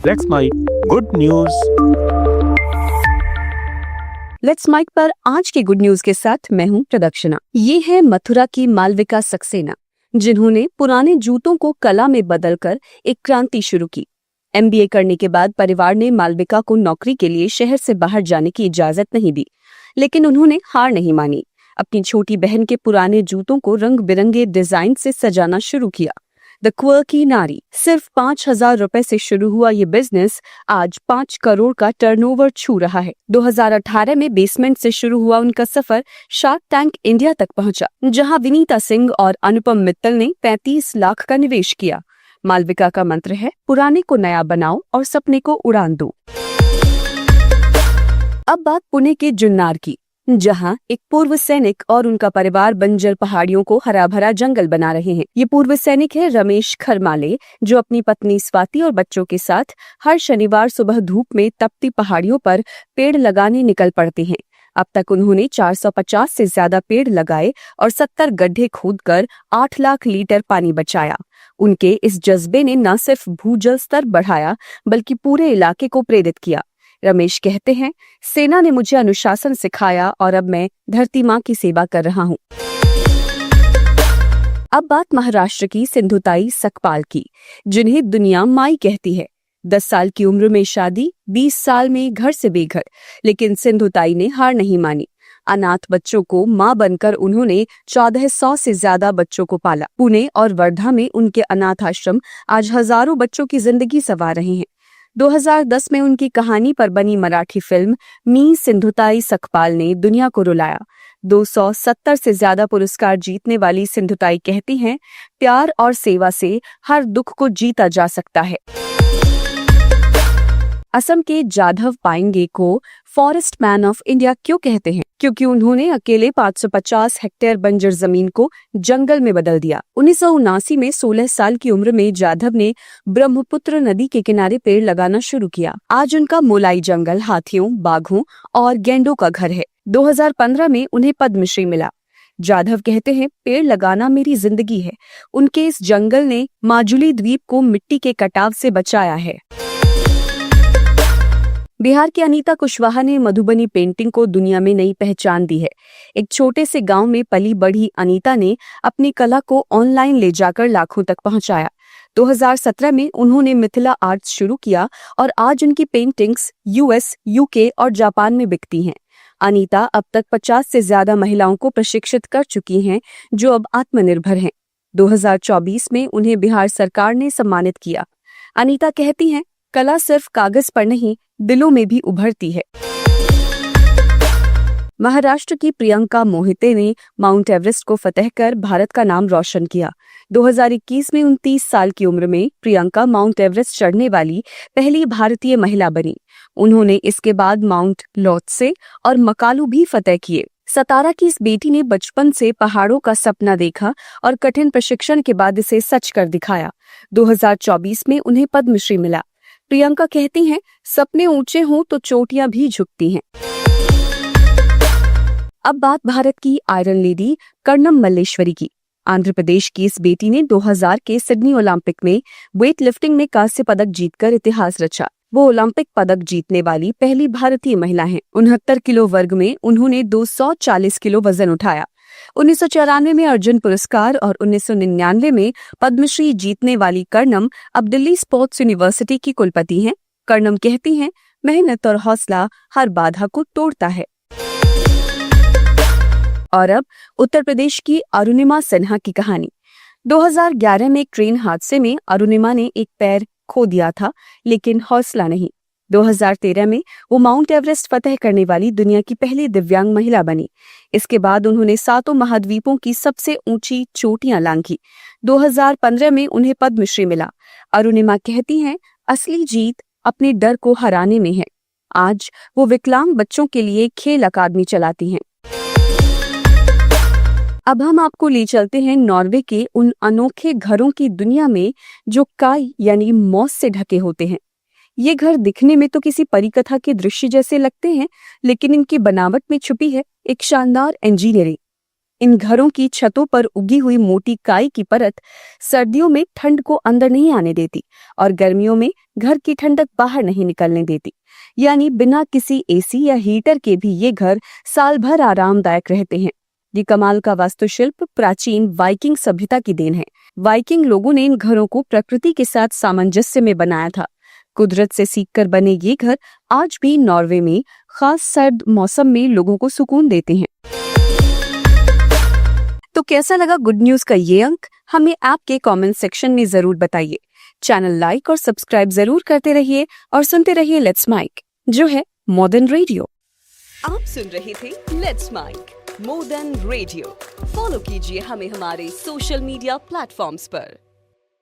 Let's mic good news. Let's mic पर आज के गुड न्यूज के साथ मैं हूं प्रदक्षिणा। ये है मथुरा की मालविका सक्सेना, जिन्होंने पुराने जूतों को कला में बदलकर एक क्रांति शुरू की। MBA करने के बाद परिवार ने मालविका को नौकरी के लिए शहर से बाहर जाने की इजाजत नहीं दी, लेकिन उन्होंने हार नहीं मानी। अपनी छोटी बहन के पुराने जूतों को रंग बिरंगे डिजाइन से सजाना शुरू किया। द क्वर्की नारी। सिर्फ 5,000 रुपए से शुरू हुआ ये बिजनेस आज 5 करोड़ का टर्नओवर छू रहा है। 2018 में बेसमेंट से शुरू हुआ उनका सफर शार्क टैंक इंडिया तक पहुंचा, जहां विनीता सिंह और अनुपम मित्तल ने 35 लाख का निवेश किया। मालविका का मंत्र है, पुराने को नया बनाओ और सपने को उड़ान दो। अब बात पुणे के जुन्नार की, जहां एक पूर्व सैनिक और उनका परिवार बंजर पहाड़ियों को हरा भरा जंगल बना रहे हैं। ये पूर्व सैनिक है रमेश खरमाले, जो अपनी पत्नी स्वाति और बच्चों के साथ हर शनिवार सुबह धूप में तपती पहाड़ियों पर पेड़ लगाने निकल पड़ते हैं। अब तक उन्होंने 450 से ज्यादा पेड़ लगाए और 70 गड्ढे खोदकर 8 लाख लीटर पानी बचाया। उनके इस जज्बे ने न सिर्फ भूजल स्तर बढ़ाया, बल्कि पूरे इलाके को प्रेरित किया। रमेश कहते हैं, सेना ने मुझे अनुशासन सिखाया और अब मैं धरती माँ की सेवा कर रहा हूँ। अब बात महाराष्ट्र की सिंधुताई सकपाल की, जिन्हें दुनिया माई कहती है। 10 साल की उम्र में शादी, 20 साल में घर से बेघर, लेकिन सिंधुताई ने हार नहीं मानी। अनाथ बच्चों को मां बनकर उन्होंने 1400 से ज्यादा बच्चों को पाला। पुणे और वर्धा में उनके अनाथ आश्रम आज हजारों बच्चों की जिंदगी संवार रहे हैं। 2010 में उनकी कहानी पर बनी मराठी फिल्म मी सिंधुताई सकपाल ने दुनिया को रुलाया। 270 से ज्यादा पुरस्कार जीतने वाली सिंधुताई कहती हैं, प्यार और सेवा से हर दुख को जीता जा सकता है। असम के जाधव पायेंगे को फॉरेस्ट मैन ऑफ इंडिया क्यों कहते हैं? क्योंकि उन्होंने अकेले 550 हेक्टेयर बंजर जमीन को जंगल में बदल दिया। 1979 में 16 साल की उम्र में जाधव ने ब्रह्मपुत्र नदी के किनारे पेड़ लगाना शुरू किया। आज उनका मोलाई जंगल हाथियों, बाघों और गैंडों का घर है। 2015 में उन्हें पद्मश्री मिला। जाधव कहते हैं, पेड़ लगाना मेरी जिंदगी है। उनके इस जंगल ने माजुली द्वीप को मिट्टी के कटाव से बचाया है। बिहार की अनीता कुशवाहा ने मधुबनी पेंटिंग को दुनिया में नई पहचान दी है। एक छोटे से गांव में पली बढ़ी अनीता ने अपनी कला को ऑनलाइन ले जाकर लाखों तक पहुंचाया। 2017 में उन्होंने मिथिला आर्ट्स शुरू किया और आज उनकी पेंटिंग्स US, UK और जापान में बिकती हैं। अनीता अब तक 50 से ज्यादा महिलाओं को प्रशिक्षित कर चुकी हैं, जो अब आत्मनिर्भर हैं। 2024 में उन्हें बिहार सरकार ने सम्मानित किया। अनीता कहती हैं, कला सिर्फ कागज पर नहीं, दिलों में भी उभरती है। महाराष्ट्र की प्रियंका मोहिते ने माउंट एवरेस्ट को फतह कर भारत का नाम रोशन किया। 2021 में 29 साल की उम्र में प्रियंका माउंट एवरेस्ट चढ़ने वाली पहली भारतीय महिला बनी। उन्होंने इसके बाद माउंट लोत्से और मकालू भी फतह किए। सतारा की इस बेटी ने बचपन से पहाड़ों का सपना देखा और कठिन प्रशिक्षण के बाद इसे सच कर दिखाया। 2024 में उन्हें पद्मश्री मिला। प्रियंका कहती हैं, सपने ऊंचे हों तो चोटियां भी झुकती हैं। अब बात भारत की आयरन लेडी कर्णम मल्लेश्वरी की। आंध्र प्रदेश की इस बेटी ने 2000 के सिडनी ओलंपिक में वेट लिफ्टिंग में कांस्य पदक जीतकर इतिहास रचा। वो ओलंपिक पदक जीतने वाली पहली भारतीय महिला हैं। 69 किलो वर्ग में उन्होंने 240 किलो वजन उठाया। 1994 में अर्जुन पुरस्कार और 1999 में पद्मश्री जीतने वाली कर्णम अब दिल्ली स्पोर्ट्स यूनिवर्सिटी की कुलपति हैं। कर्णम कहती हैं, मेहनत और हौसला हर बाधा को तोड़ता है। और अब उत्तर प्रदेश की अरुणिमा सिन्हा की कहानी। 2011 में एक ट्रेन हादसे में अरुणिमा ने एक पैर खो दिया था, लेकिन हौसला नहीं। 2013 में वो माउंट एवरेस्ट फतह करने वाली दुनिया की पहली दिव्यांग महिला बनी। इसके बाद उन्होंने 7 महाद्वीपों की सबसे ऊंची चोटियां लांघी। 2015 में उन्हें पद्मश्री मिला। अरुणिमा कहती हैं, असली जीत अपने डर को हराने में है। आज वो विकलांग बच्चों के लिए खेल अकादमी चलाती हैं। अब हम आपको ले चलते हैं नॉर्वे के उन अनोखे घरों की दुनिया में जो काई यानी मॉस से ढके होते हैं। ये घर दिखने में तो किसी परिकथा के दृश्य जैसे लगते हैं, लेकिन इनकी बनावट में छुपी है एक शानदार इंजीनियरिंग। इन घरों की छतों पर उगी हुई मोटी काई की परत सर्दियों में ठंड को अंदर नहीं आने देती और गर्मियों में घर की ठंडक बाहर नहीं निकलने देती। यानी बिना किसी एसी या हीटर के भी ये घर साल भर आरामदायक रहते हैं। ये कमाल का वास्तुशिल्प प्राचीन वाइकिंग सभ्यता की देन है। वाइकिंग लोगों ने इन घरों को प्रकृति के साथ सामंजस्य में बनाया था। कुदरत से सीखकर बने ये घर आज भी नॉर्वे में खास सर्द मौसम में लोगों को सुकून देते हैं। तो कैसा लगा गुड न्यूज का ये अंक? हमें आपके कमेंट सेक्शन में जरूर बताइए। चैनल लाइक और सब्सक्राइब जरूर करते रहिए और सुनते रहिए लेट्स माइक, जो है मॉडर्न रेडियो। आप सुन रहे थे let's mic modern radio. Follow कीजिए हमें हमारे सोशल मीडिया प्लेटफॉर्म्स पर।